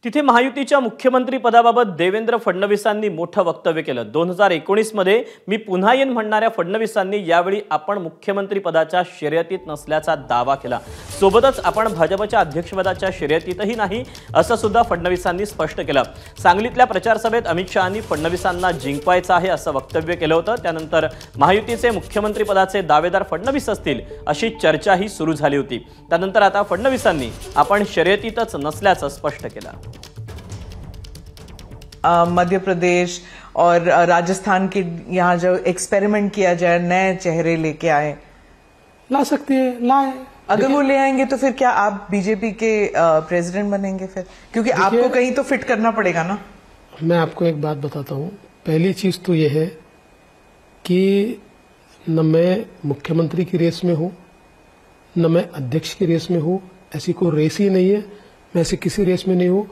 तिथे महायुतीच्या मुख्यमंत्री पदाबाबत देवेंद्र फडणवीसांनी मोठं वक्तव्य केलं। 2019 मध्ये मी पुन्हा येईन म्हणणाऱ्या फडणवीसांनी यावेळी आपण मुख्यमंत्री पदाच्या शर्यतीत नसल्याचा दावा केला। सोबतच आपण भाजपच्या अध्यक्षपदाच्या शर्यतीतही नाही असं सुद्धा फडणवीसांनी स्पष्ट केलं। सांगलीतल्या प्रचार सभेत अमित शहांनी फडणवीसांना जिंकवायचं आहे असं वक्तव्य केलं होतं। त्यानंतर महायुतीचे मुख्यमंत्री पदाचे दावेदार फडणवीस असतील अशी चर्चाही सुरू झाली होती। त्यानंतर आता फडणवीसांनी आपण शर्यतीतच नसल्याचं स्पष्ट केलं। मध्य प्रदेश और राजस्थान के यहाँ जो एक्सपेरिमेंट किया जाए, नए चेहरे लेके आए, ला सकते हैं, लाए। अगर वो ले आएंगे तो फिर क्या आप बीजेपी के प्रेसिडेंट बनेंगे फिर? क्योंकि आपको कहीं तो फिट करना पड़ेगा ना। मैं आपको एक बात बताता हूँ। पहली चीज तो ये है कि न मैं मुख्यमंत्री की रेस में हूँ, न मैं अध्यक्ष की रेस में हूँ। ऐसी कोई रेस ही नहीं है, मैं ऐसी किसी रेस में नहीं हूँ।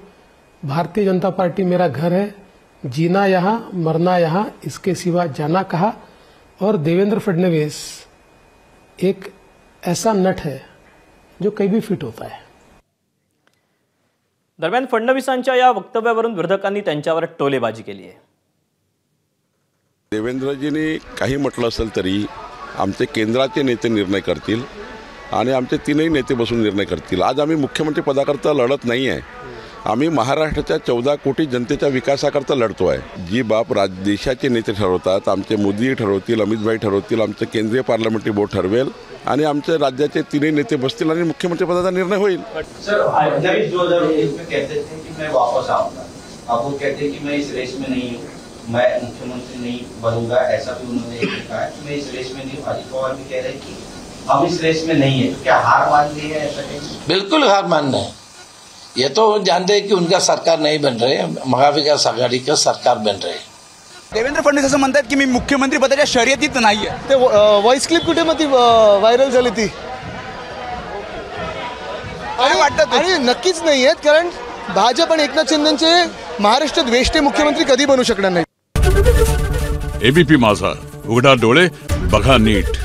भारतीय जनता पार्टी मेरा घर है, जीना यहाँ मरना यहाँ, इसके सिवा जाना कहा। और देवेंद्र फडणवीस एक ऐसा नट है जो कहीं भी फिट होता है। दरम्यान फडणवीसांच्या या वक्तव्यावरून विरोधकांनी त्यांच्यावर टोलेबाजी केली आहे। देवेंद्रजींनी काही म्हटलं असेल तरी आमचे केंद्राचे नेते निर्णय करतील आणि आमचे तीनही नेते बसून निर्णय करतील। आज आम्ही मुख्यमंत्री पदाकरता लढत नाही आहे, आम्ही महाराष्ट्राच्या 14 कोटी जनतेच्या विकासाकरता लढतो आहे। जी बाब देशाचे नेते ठरवतात, आमचे मोदी ठरवतील, अमित भाई ठरवतील, आमचे केंद्रीय पार्लमेंटरी बोर्ड ठरवेल आणि आमचे राज्याचे तीनही नेते बसतील आणि मुख्यमंत्री पदाचा निर्णय होईल। सर, 2019 में कहते थे कि मैं वापस आऊंगा, अब वो कहते हैं कि मैं इस रेस में नहीं हूँ, मैं मुख्यमंत्री नहीं बनूंगा, ऐसा भी उन्होंने कहा है कि मैं इस रेस में नहीं हूँ। अजित पवार भी कह रहे हैं कि हम इस रेस में नहीं है। क्या हार मान ली है? ऐसा कहीं बिल्कुल हार मानना है। ये तो जानते हैं कि उनका सरकार नहीं बन रहे, महाविकास आघाड़ी का सरकार बन रहे। देवेंद्र फडणवीस असं म्हणतात की मी मुख्यमंत्री पदाच्या शर्यतीत नाहीये। ते व्हॉइस क्लिप कुठे मध्ये व्हायरल झाली ती आणि नक्कीच नाही आहेत, कारण भाजप आणि एकनाथ शिंदेचे महाराष्ट्रात वेष्टे मुख्यमंत्री कधी बनू शकणार नाही। एबीपी माझा, उघडा डोळे बघा नीट।